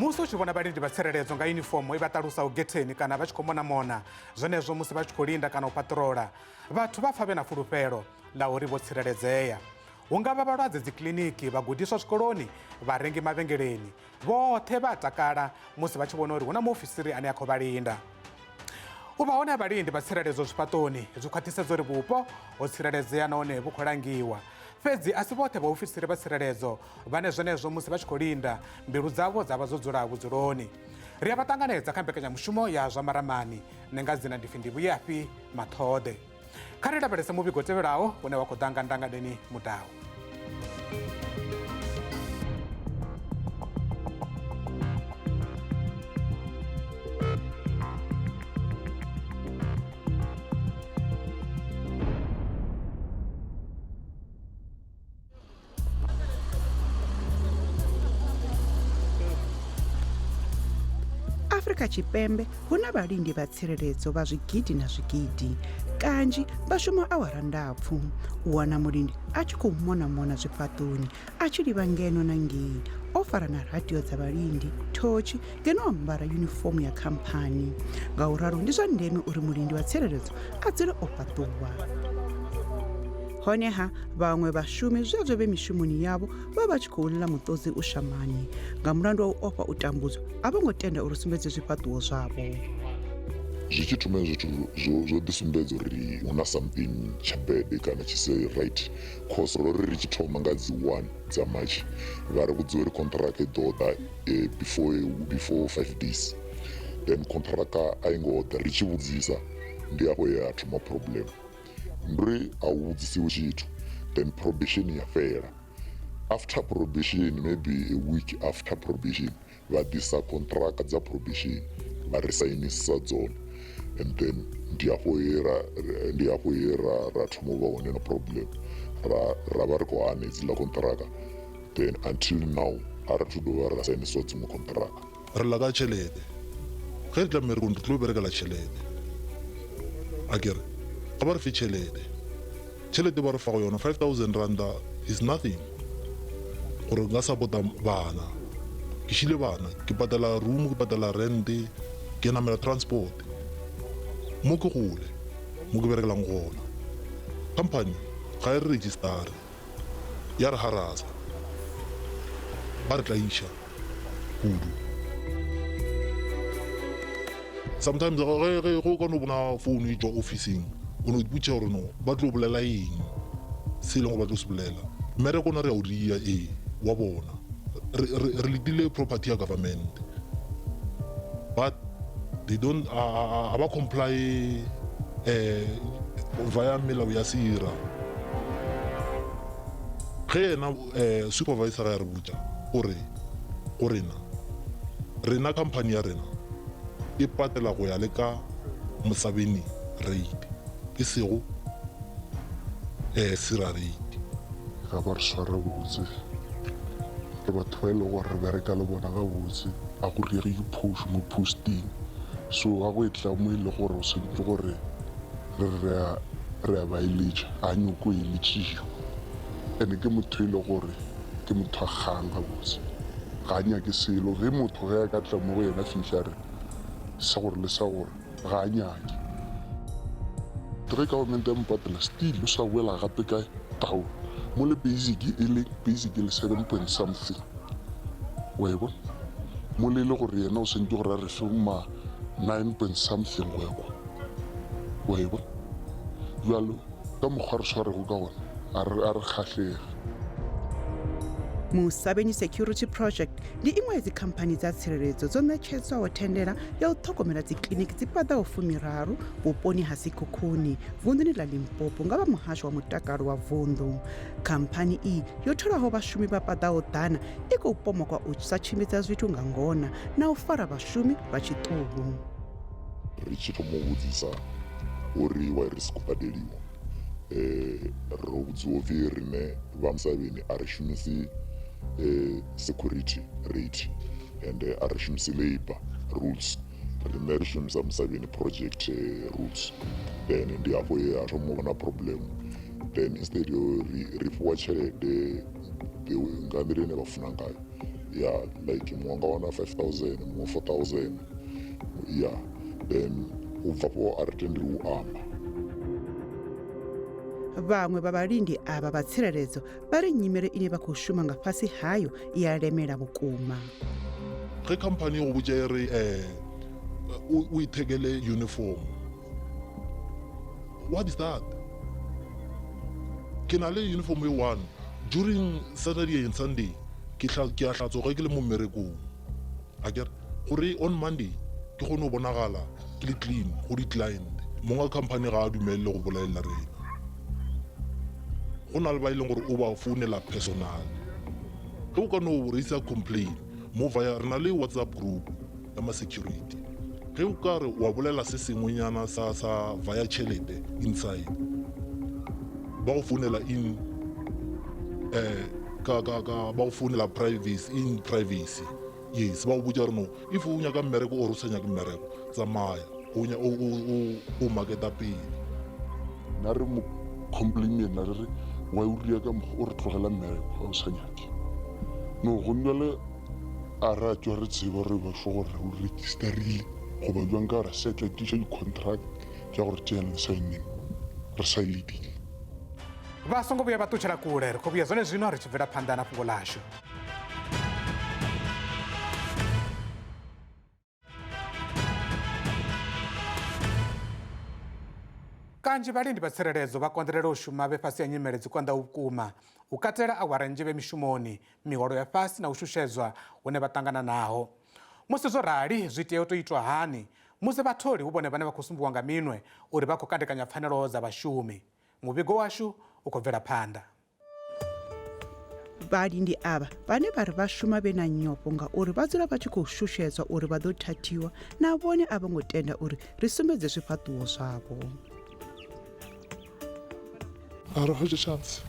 musi u tshi vhona vhalindi vha tsireledzo nga yunifomo i vha ṱalusa u getheni kana vha tshi khou mona zwenezwo musi vha tshi khou linda kana u patrola vhathu vha pfa vhe na fulufhelo ḽa uri vho tsireledzea. Hu nga vha vhalwadze dzikiḽiniki, vhagudiswa zwikoloni, vharengi mavhengeleni, vhoṱhe vha takala musi vha tshi vhona uri hu na muofisiri ane a khou vha linda. U vha hone ha vhalindi vha tsireledzo zwifhaṱoni zwi khwaṱhisedza uri vhupo ho tsireledzea nahone vhu khou langiwa. Fhedzi a si vhoṱhe vhaofisiri vha tsireledzo vhane zwenezwo musi vha tshi khou linda mbilu dzavho dza vha dzo dzula vhudzuloni. Ri a vha ṱanganedza kha mbekanyamushumo ya zwa maramani. Nṋe nga dzina ndi pfhi ndi Vhuyafhi Maṱhoḓe. Kha ri lavhelese muvhigo tevhelaho une wa khou ḓa nga Ndangadeni Mudau. Afrika Tshipembe hu na vhalindi vha tsireledzo vha zwigidi na zwigidi. Kanzhi vha shuma awara ndapfu. U wana mulindi a tshi khou mona zwifhaṱoni a tshi livha ngeno na ngei o fara na radio dza vhalindi, thoshi ngeno ambara yunifomu ya khamphani. Ngauralo ndi zwa ndeme uri mulindi wa tsireledzo a dzule o fhaṱuwa. Honeha vhaṅwe vhashumi zwezwo vhe mishumoni yavho vha tshi khou ḽa muṱodzi u shamani nga mulandu wa u ofha u tambudzwa a vho ngo tenda uri sumbedze zwifhaṱuwo zwavho. Zwi tshi thoma zwithu zwo ḓisumbedza uri hu na something tsha bad kana tshi si right cause ri tshi thoma nga dzi 1 dza March vha ri vhudza uri contract i ḓo ḓa before 5 days then contract a i ngo ḓa ri tshi vhudzisa ndi afho ya thoma problem. Ndri a u vhudzisiwe tshithu then probation ya fela. After probation, maybe a week after probation vha ḓisa contract dza probation vha ri sainisa dzone and then ndi afho ye ra thoma u vha hone na problem ra vha ri khou hana hedziḽa contract then until now a ri thu dovha ra sainisiwa dziṅwe contract. Re la ka tšhelete ge re tla mmerekong re tlo berekela tšhelete a kere ga ba re fe tšhelete ba re fa go yona 5,000 randa is nothing gore nka support-a bana ke šile bana ke patala room ke patala rente ke namela transport mo ke gole mo ke berekelang gona company ga e re registare ya re harasa ba re tla iša kudu. Sometimes go ka no bona phone e tswa officing o no iputša gore no ba tlo bolela eng se e leng go ba tlo se bolela mmereko na re a o dia wa bona re letile property ya government but they don't a ba comply via melao ya sira ge ena supervisor ya re botša gore rena company ya rena e patela go ya le ka Mosabeni rate e sego sira rate. Ga ba re swara botse ke batho ba e le gore re bereka le bona ga botse a go rege di-post mo posting so ga go e tla mo e le gore o sentse gore re a ba eletša a nyoko e letšišo and ke motho e le gore ke motho a kgang ga botse ga a nyake selo ge motho ge a ka tla mo go yena fiša re sa gore le sa gore ga a nyake ge government ya mpatela still o sa boela gape ka tao mo le basic e le 7 point something wa e bona mo le le gore yena o sentse gore a re fe ma 9 point something wa e bona jalo ka mokgwa re tshwarego ka gona a re kgatlhege. Mosabeni Security Project ndi iṅwe ya dzikhamphani dza tsireledzo dzo ṋetshedzwaho thendela ya u ṱhogomela dzikiḽiniki dzi paḓaho 13 vhuponi ha Sekhukhuni vunḓuni ḽa Limpopo nga vha muhasho wa mutakalo wa vunḓu. Khamphani iyi yo tholaho vhashumi vha paḓaho ḓana i khou pomoka u sa tshimbidza zwithu nga ngona na u fara vhashumi vha tshiṱuhu. Ri tshi thoma u vhudzisa uri wa ri si khou badeliwa ro vhudziwa upfhi riṋe vha Musavheni a ri shumisi security rate and a ri shumisi labour rules riṋe ri shumisa Musavheni project rules then ndi afho ye a thoma u vha na problem then instead yo ri fhiwa tshelede nga nḓila ine vha funa ngayo yeah, like mwanga wana 5,000 mwa 4,000 yeah, then ubva po aretendi uamba. vamwe va valindi ava va tsireledzo va ri nyimele ine va khou shuma nga fhasi hayo i ya lemela vhukuma. ge company go botša e re o ithekele uniform, what is that? Ke na le uniform e one during Saturday and Sunday ke a hlatswa ke le mo mmerekong a kere gore on Monday ke kgone go bonagala ke le clean go di-client. Monga company ga a dumelele go bolaela rena, go na le ba e leng gore o ba founela personal. Ge o ka no raisa complain mo via re na le WhatsApp group ya ma-security, ge o ka re wa bolela se sengwenyana sa via tšhelete inside ba go founela in ba go founela privacy yes, ba go botša re no if o nyaka mmereko or o sa nyake mmereko tsamaya o marketa pele. Na re mo complain na re wa o ria ka o re tlogela mmereko ga o sa nyake no go nna le a ra tswa re tseba re ba sho gore o registerile go ba jwang ka ra settle tisha di-contract tša gore tšeana signing re sailidile. vha songo vhuya vha ṱutshela kule ri khou vhuya zwone zwino ri tshi bvela phanḓa na fhungo lashu. kanzhi vhalindi vha tsireledzo vha konḓelela u shuma vhe fhasi ya nyimele dzi konḓaho vhukuma u katela awara nnzhi vhe mishumoni, miholo ya fhasi na u shushedzwa hune vha ṱangana naho. Musi zwo rali zwi tea u tou itwa hani musi vhatholi hu vhone vhane vha khou sumbiwa nga minwe uri vha khou kandekanya pfanelo dza vhashumi? Muvhigo washu u khou bvela phanḓa. vhalindi ava vane va ri va shuma vhe na nyofho ngauri va dzula va tshi khou shushedzwa uri vha ḓo thathiwa na vhone a vho ngo tenda uri ri sumbedze zwifhaṱuwo zwavho. a re hwetše chance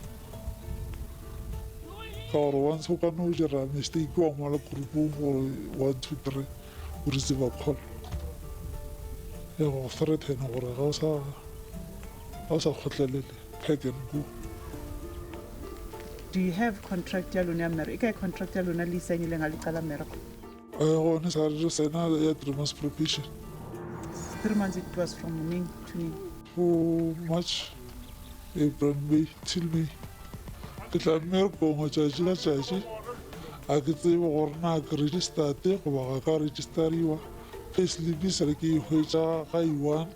ka gore once o ka no dira mistake wa ngwala groupong gore 1 2 3 o receive call e go threatena gore ga o sa kgotlelele pack and go. Do you have contract ya lona ya mmereko? Eka contract ya lona le isaenile nga le qala mmereko? Gone sa re sena ya 3 months probation. 3 months it was from May to For March, April, May till May. Ke tla mmereko ngo tšatši la tšatši a ke tsebe gore na ke registate goba ga ka registariwa. Payslip sa re ke e hwetša ga i1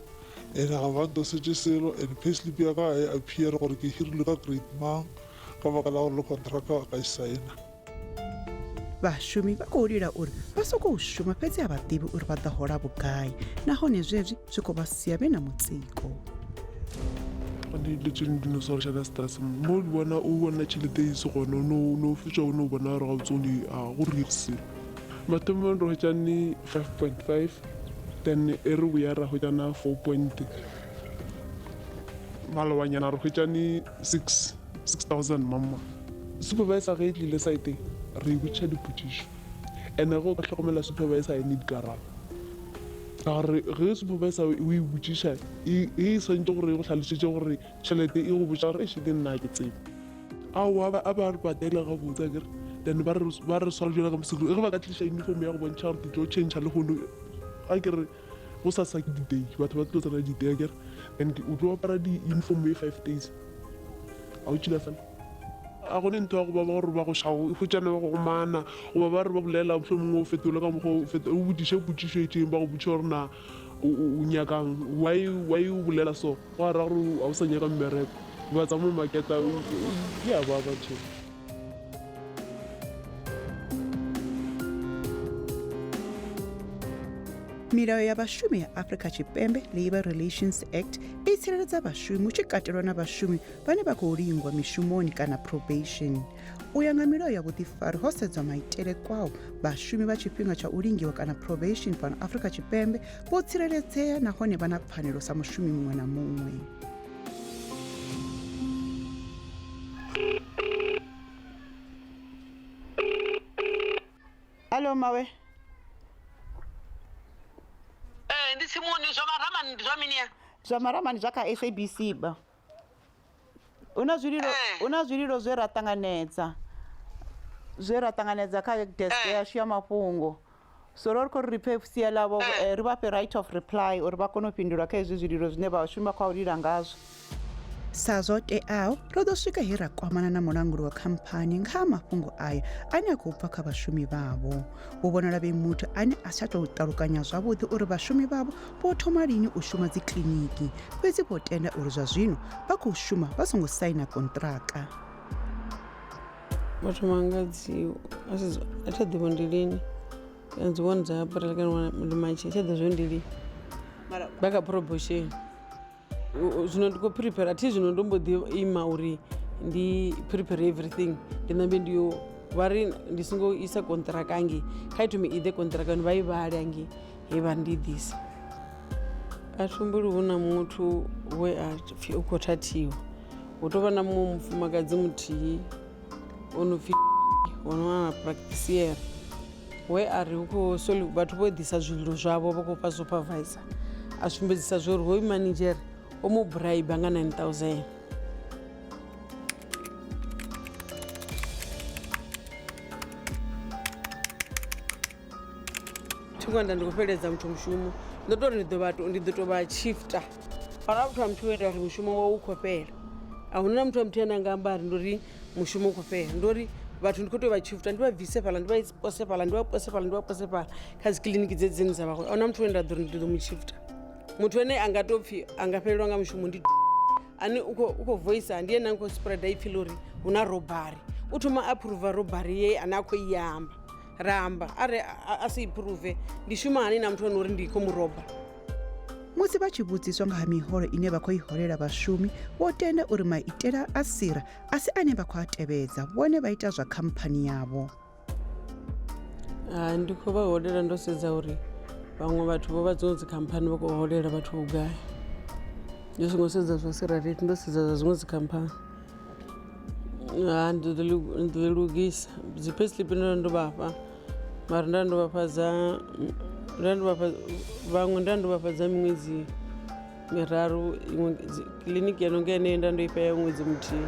ene ga ba ntosetše selo and payslip ya ka e appear gore ke hirile ka grade mang ka baka la gore le contracta ka e saena. vhashumi vha khou lila uri vha sokou shuma fhedzi a vha ḓivhi uri vha ḓa hola vhugai nahone zwezwi zwi khou vha sia vhe na mutsiko. Gane le tšeng di no swarša ka stress mo di bona o bona tšhelete e se gone no fetša o ne o bona gore ga botsone a go rese mathomong re hwetšane 5.5 then e re boya ra hwetšana 4. malobanyana re hwetšane 6,000 mamma supervisor ge e tlile saeteng re botša dipotšišo and go ka hlokomela supervisor e need karabo gore ge supervisor o e botšiša e swantse gore e go tlhalošitše gore tšhelete e go botša gore e šhile nna ke tsebe ao a ba re patela ga botsa kere then ba re swara jela ka moseko ge ba ka tliša uniform ya go bontšha gore ke tlo change le gono a kere go sa sa ke ditei batho ba tlo tsena ditei kere and o tlo apara di-uniform e 5 days a o tšhila fela a gone ntho ya go ba gore ba go šao go tsana ba go mana goba ba re ba bolela mohlomongwe o fetole ka mokgwa o bodiše potšišo etšeng ba go botša gore na o nyakang why o bolela so go a ra gore a o sa nyaka mmereko ba tsa mo maketa ya ba batho. milayo ya vhashumi ya Afrika Tshipembe Labour Relations Act i tsireledza vhashumi hu tshi katelwa na vhashumi vhane vha khou lingwa mishumoni kana probation. U ya nga milayo ya vhuḓifari ho sedzwa maitele kwao vhashumi vha tshifhinga tsha u lingiwa kana probation fhano Afrika Tshipembe vho tsireledzea nahone vha na pfanelo sa mushumi muṅwe na muṅwe. Alo mawe. Ndi simuni zwa maramani ndi zwa mini ya? Zwa maramani zwa kha SABC ba. Una zwililo zwe ra ṱanganedza. zwe ra ṱanganedza kha desk yashu ya mafhungo so ro ri khou ri riphe sia ḽavho ri vha fhe right of reply uri vha kone u fhindula kha hezwi zwililo zwine vhashumi vha khou lila ngazwo. sa zwo teaho ro ḓo swika he ra kwamana na mulanguli wa khamphani nga ha mafhungo ayo ane a khou bva kha vhashumi vhavho. Hu vhonala vhe muthu ane a sa tou ṱalukanya zwavhuḓi uri vhashumi vhavho vho thoma lini u shuma dzi kiliniki fhedzi vho tenda uri zwa zwino vha khou shuma vha songo saina kontraka. Vhathu manga a thi ḓivha ndi lini dzi one dza april kana ndi matshi tsha ḓo zwo ndi lini vha kha promotion zwino ndi khou prepare athi zwino ndo mbo ḓi ima uri ndi prepare everything ndi ṋambe ndi yo vha ri ndi songo isa kontraka angi kha ithome iḓe kontraka ni vha i vhale angi he vha ndi ḓisa a thumbuli hu na muthu we a pfhi u khou thathiwa hu tou vha na muṅwe mufumakadzi muthihi o no pfhi ono ana practicier we a ri hu khou vhathu vho ḓisa zwililo zwavho vha khou fha supervisor a sumbedzisa zwo uri hoyu manager o mu bribe nga 9,000 thingwanda ndi khou fheledza muthu mushumo ndo tori ndi ḓo tou vha shifter fara muthu wa muthu wenda uri mushumo wawo u khou fhela a hu na muthu wa muthu ane anga amba ri ndo ri mushumo u khou fhela ndo ri vhathu ndi khou tou vha shifter ndi vha bvise fhaḽa ndi vha pose fhaḽa ndi vha pose fhaḽa ndi vha pose fhaḽa kha dzi kiliniki dzedzeni dza vhaṅwe a hu na muthu wenda ḓo ri ndi ḓo mu shifter muthu ane anga tou pfhi anga fhelelwa nga mushumo ndi ane u khou voisa ndi ene a khou spreada ipfhi uri hu na robari u thoma approve robari ye ane a khou i amba ramba are a si approve ndi shuma hani na muthu ane uri ndi khou mu roba. Musi vha tshi vhudziswa nga ha miholo ine vha khou i holela vhashumi vho tenda uri maitele a sira a si ane vha khou a tevhedza vhone vha ita zwa khamphani yavho. Ndi khou vha holela ndo sedza uri vhaṅwe vhathu vho vha dziṅwe dzi khamphani vha khou holela vhathu vhugai ndi songo sedza zwa sira rate ndo sedza zwa dziṅwe dzi khamphani ndi ḓo lugisa dzi payslip ndo vhafha mara nda ndo vhafha dza vhaṅwe nda ndo vhafha dza miṅwedzi miraru iṅwe kiliniki ya nonga ene nda ndo ifha ya ṅwedzi muthihi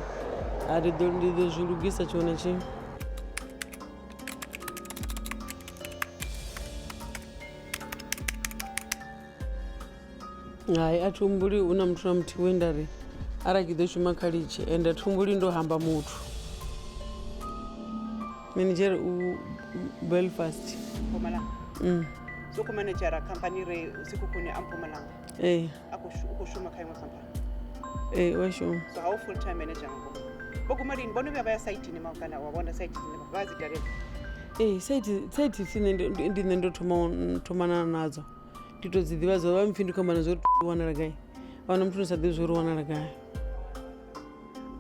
ndi ḓo zwi lugisa tshiṅwe na tshiṅwe. Hai a thumbuli hu na muthu na muthihi we nda ri arali ki ḓo shuma kha litshe ende thumbuli ndo hamba muthu manager u Belfast so ku managera khamphani re usiku kune a Mpumalanga u shuma kha iṅwe khamphani wa shuma so how full time manager ngoko bokumalini bona vha ya site ni makana wa bona site ni vha dzi dalela site sine ndi nne ndo thomana nadzo ndi to dzi ḓivha zwo vha mpfhi ndi khomana zwo wanala gai ahuna muthu sa ḓivhi zwo wanala gai.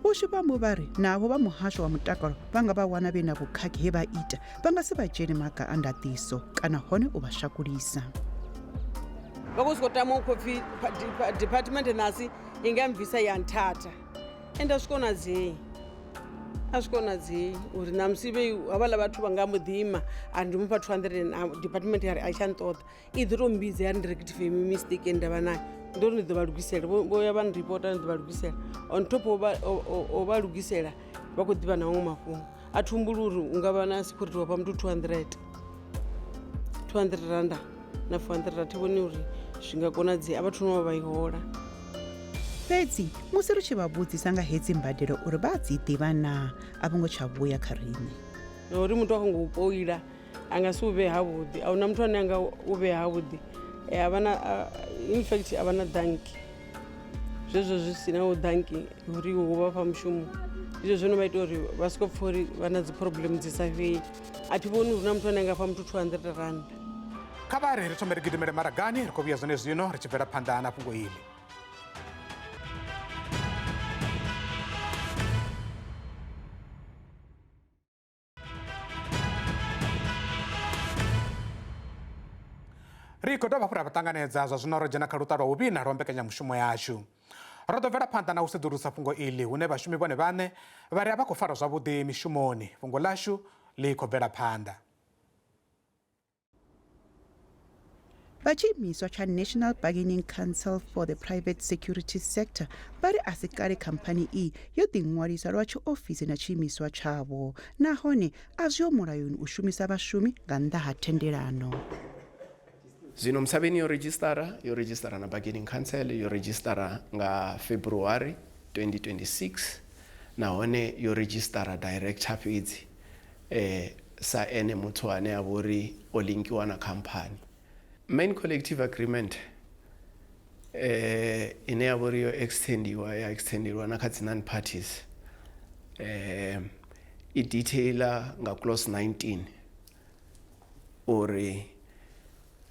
Ushipambo vha ri navho vha muhasho wa mutakalo vha nga vha wana vhe na vhukhakhi he vha ita vha nga si vha dzhene maga a ndaṱiso kana hone u vha shakulisa. Vha khou sokou tama u khou pfhi department nasi i nga mbvisa ya nthata ende a zwi konadzei uri na musi havhaḽa vhathu vha nga mbo ḓi ima ari ndi mupha 200 department ya ri a tsha nṱoḓa i ḓo tou mbidza ya ri ndi rectify mistake ndavha nayo ndo ri ndi ḓo vha lugisela vho ya vha nripota ndi ḓo vha lugisela on top o vha lugisela vha khou ḓivha na maṅwe mafhungo a thumbuli uri u nga vha na security wa fha muthu 200 randa na 400 a thi vhoni uri zwi nga konadzea a vhathu no vha i hola. Fhedzi musi ri tshi vha vhudzisa nga hedzi mbadelo uri vha dzi ḓivha na a vho ngo tsha vhuya kha riṋe uri muthu a khou ngo u poila a nga si u vhe havhuḓi a hu na muthu ane a nga u vhe havhuḓi in fact a vha na danki zwezwo zwi si na u danki uri hu vha fha mushumo izwo zwo no vha ita uri vha soko pfha uri vha na dzi problem dzi sa fheli a thi vhoni uri na muthu ane a nga fha muthu 200 rand. Kha vha ri thome ri gidimele maragani ri khou vhuya zwone zwino ri tshi bvela phanḓa na fhungo iḽi. Ri khou dovha hafhu ra vha ṱanganedza zwa zwino ro dzhena kha luṱa lwa uvhina lwa mbekanyamushumo yashu ro ḓo bvela phanḓa na u sedzulusa fhungo iḽi hune vhashumi vhone vhaṋe vha ri a vha khou fara zwavhuḓi mishumoni fhungo ḽashu ḽi khou bvela phanḓa. vha tshiimiswa tsha National Bargaining Council for the Private Security Sector vha ri a si kale khamphani iyi yo ḓiṅwalisa lwa tshiofisi na tshiimiswa tshavho nahone a zwiho mulayoni u shumisa vhashumi nga nnḓa ha thendelano. Zwino Msabeni yo register na Bargaining Council yo register nga February 2026 nahone yo register director fhedzi sa ene muthu ane a vhori o linkiwa na khamphani. Main collective agreement ine ya vhori yo extendiwa na kha dzi non-parties i detaila nga clause 19 uri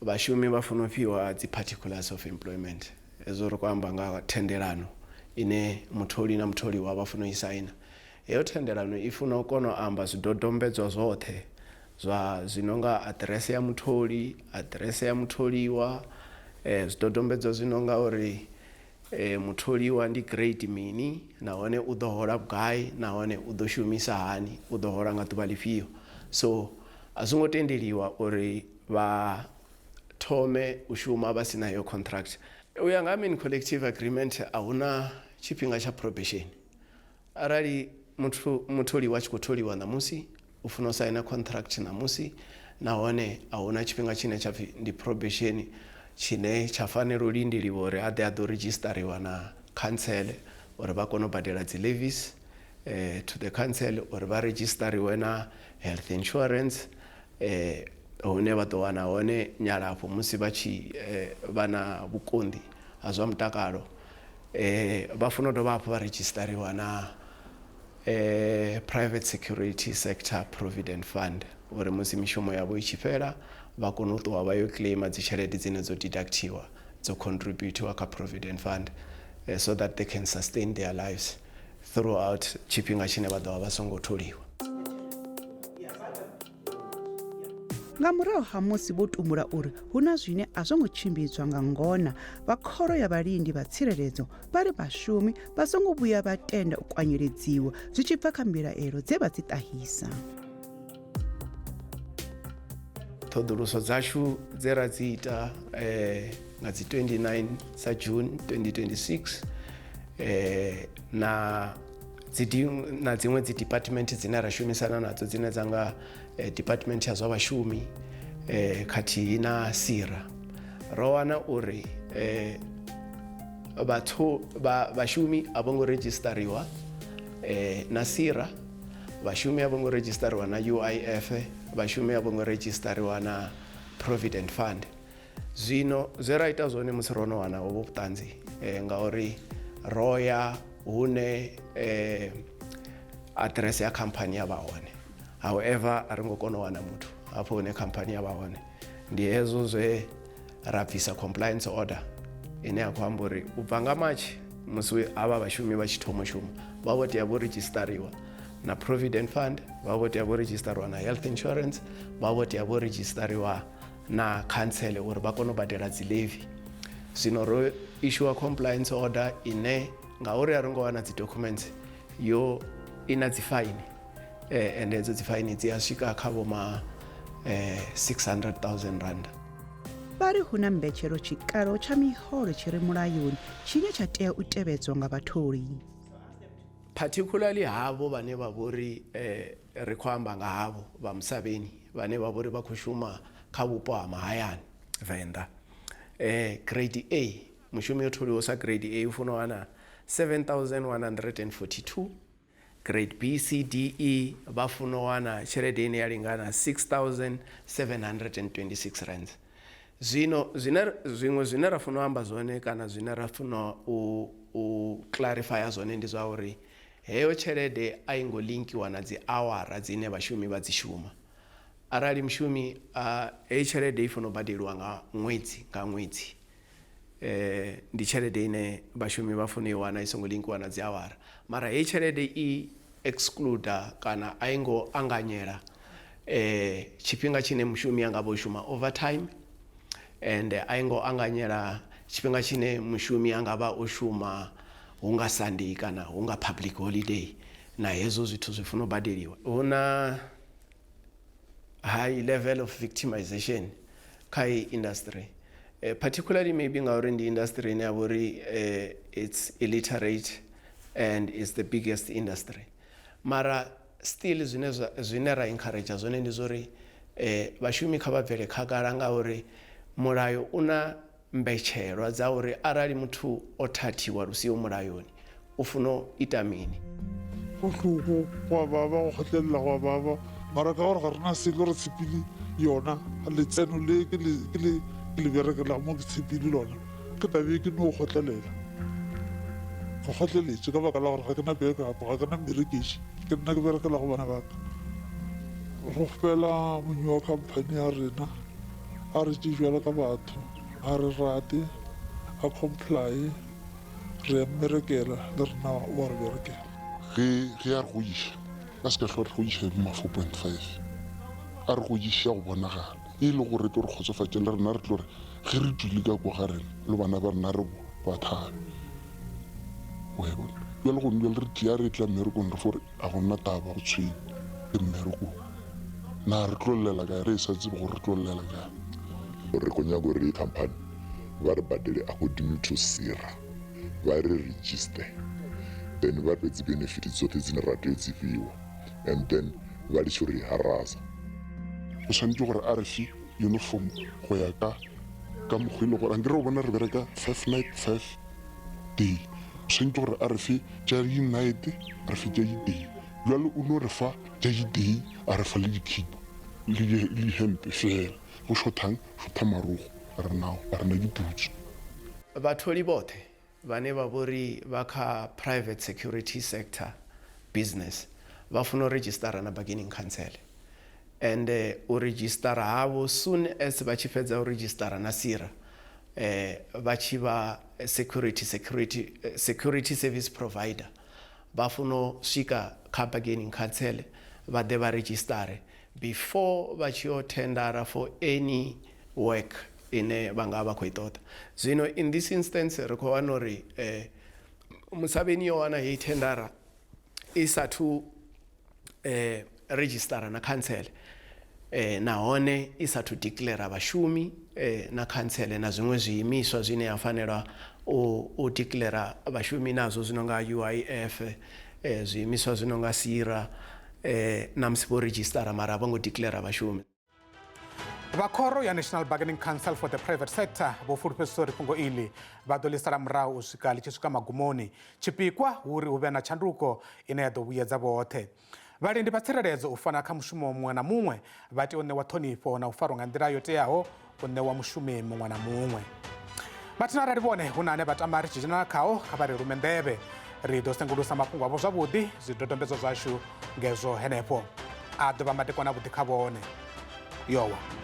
vhashumi vha funa u fhiwa dzi particulars of employment ezwo ri kwamba nga thendelano ine mutholi na mutholiwa vha funa u i saina. Heyo thendelano i funa u kona u amba zwidodombedzwa zwoṱhe zwa zwinonga address ya mutholi, address ya mutholiwa, zwidodombedzwa zwinonga uri mutholiwa ndi grade mini nahone u ḓo hola vhugai nahone u ḓo shumisa hani, u ḓo hola nga ḓuvha ḽifhio. So a zwo ngo tendeliwa uri vha thome u shuma vha sina yo contract. U ya nga main collective agreement a huna tshifhinga tsha probation. Arali mutholiwa tshi khou tholiwa ṋamusi u funa u saina contract ṋamusi nahone a huna tshifhinga tshine tsha pfhi ndi probation tshine tsha fanela u lindeliwa uri a ḓo registariwa na council uri vha kone u badela dzi levies to the council uri vha registariwe na health insurance hune vha ḓo wana hone nyalafho musi vha tshi vha na vhukonḓi ha zwa mutakalo. Vha funa u dovha hafhu vha registariwa na private security sector provident fund uri musi mishumo yavho i tshi fhela vha kone u ṱuwa vha yo claima dzi tshelede dzine dzo deductiwa dzo contributiwa kha provident fund so that they can sustain their lives throughout tshifhinga tshine vha ḓovha vha songo tholiwa. Nga murahu ha musi vho tumbula uri hu na zwine a zwo ngo tshimbidzwa nga ngona vha khoro ya vhalindi vha tsireledzo vha ri vhashumi vha songo vhuya vha tenda u kwanyeledziwa zwi tshi bva kha mbilaelo dze vha dzi ṱahisa. Ṱhoḓuluso dzashu dze ra dzi ita nga dzi 29 sa June 2026 na dziṅwe dzi department dzine ra shumisana nadzo dzine dza nga department ya zwa vhashumi khathihi na SIRA ro wana uri vhashumi a vho ngo registariwa na SIRA, vhashumi a vho ngo registariwa na UIF, vhashumi a vho ngo registariwa na Provident Fund. Zwino zwe ra ita zwone musi ro no wana hovho vhuṱanzi ngauri ro ya hune address ya khamphani ya vha hone. However, a ri ngo kona u wana muthu hafho hune khamphani ya vha hone. Ndi hezwo zwe ra bvisa compliance order ine ya khou amba uri u bva nga March musi havha vhashumi vha tshi thoma shuma vha vho tea vho registariwa na Provident Fund, vha vho tea vho registariwa na health insurance, vha vho tea vho registariwa na council uri vha kone u badela dzi levy. Zwino ro issue compliance order ine ngauri a ri ngo wana dzi documents yo ina dzi fine and edzo dzi fine dzi a swika kha vhoma 600,000 rand. Vha ri hu na mbetshelo tshikalo tsha miholo tshi re mulayoni tshine tsha tea u tevhedzwa nga vhatholi. Particularly havho vhane vha vhori ri khou amba nga havho vha Musabeni vhane vha vhori vha khou shuma kha vhupo ha mahayani Venḓa. Grade A, mushumi yo tholiwa sa grade A u funa wana 7,142. Grade B, C, D, E vha funa wana tshelede ine ya lingana 6,726 rands. Zwino zwiṅwe zwine ra funa u amba zwone kana zwine ra funa u clarify zwone ndi zwa uri heyo tshelede a i ngo linkiwa na dzi awara dzine vhashumi vha dzi shuma. Arali mshumi heyi tshelede i funa u badeliwa nga ṅwedzi nga ṅwedzi. Ndi tshelede ine vhashumi vha funa i wana i songo linkiwa na dzi awara. Mara heyi tshelede i excluder kana a i ngo anganyela tshifhinga tshine mushumi anga vho shuma overtime and a i ngo anganyela tshifhinga tshine mushumi anga vha o shuma hunga Sunday kana hunga public holiday na hezwo zwithu zwi funa u badeliwa. Huna high level of victimization kha industry particularly maybe ngauri ndi industry ine yavori it's illiterate and is the biggest industry mara still zwine ra encourage zwone ndi zori vhashumi kha vha bvele khagala ngauri mulayo una mbetshelwa dza uri arali muthu o thathiwa lusiyo mulayoni u funa ita mini bohloko gwa baba go kgotlelela gwa baba mara ka gore ga rena selo re tshepile yona letseno le ke le berekela mo ke tshepile lona ke tabe ke no kgotlelela go kgotleletse ka baka la gore ga ke na backup ga ke na mmerekiši ke nna ke berekela go bana baka go fela monyo wa company ya rena a re tse jwala ka batho a re rate a comply re mmerekela le rena wa re berekela ge a re go iša ka se ka tlho re go iša ma 4.5 a re go iša go bonagala e le gore tlo re kgotsofatse le rena re tlo re ge re dule ka kwa ga rena le bana ba rena re ba thabe jale go nne le re tia re tla mmerekong re fore a go nna taba go tshwenya ke mmerekong na re tlolela kae re sa tsebe gore re tlolela kae re konya gore le company ba re badele according to SIRA ba re register then ba re tse benefits tsotlhe tsene ra tse fiwa and then ba le shuri harasa o santse gore a re fi uniform go ya ka mogwele gore ang re bona re bereka 5 night 5 day o santse gore a re fi ja night a re fi ja day jalo o no re fa ja day a re fa le dikhipa le hempe fela go shothang shotha marugo a re nao a re na diputso batholi bothe vane va vori va kha private security sector business va funa u registera na bargaining council and u registera havo soon as va tshi fedza u registera na SIRA va tshi va security service provider va funa u swika kha bargaining council va de va registere before va tshi o tendera for any work ine vanga va khou itoda zwino in this instance re khou wana uri musavheni yo wana hei tendara i sathu registera na council nahone i sathu declare vhashumi na council na zwiṅwe zwiimiswa zwine ya fanela u declare vhashumi nazwo zwi nonga UIF zwiimiswa zwi nonga SIRA na musi vho registera mara vha ngo declare vhashumi va khoro ya National Bargaining Council for the Private Sector vo fulufhedzisa uri fhungo iḽi vha ḓo ḽisala murahu u swika ḽi tshi swika magumoni tshipikwa uri hu vhe na tshanduko ine ya ḓo vhuyedza vhoṱhe vhalindi vha tsireledzo u fana kha mushumo muṅwe na muṅwe vha tea u ṋewa ṱhonifho na u farwa nga nḓila yo teaho u ṋewa mushumi muṅwe na muṅwe vhathina arali vhone hu na ane vha tama ri tshi dzhenela khao kha vha ri lume nḓevhe ri ḓo sengulusa mafhungo avho zwavhuḓi zwidodombedzo zwashu ngezwo henefho a ḓovha madekwana vhuḓi kha vhone yowa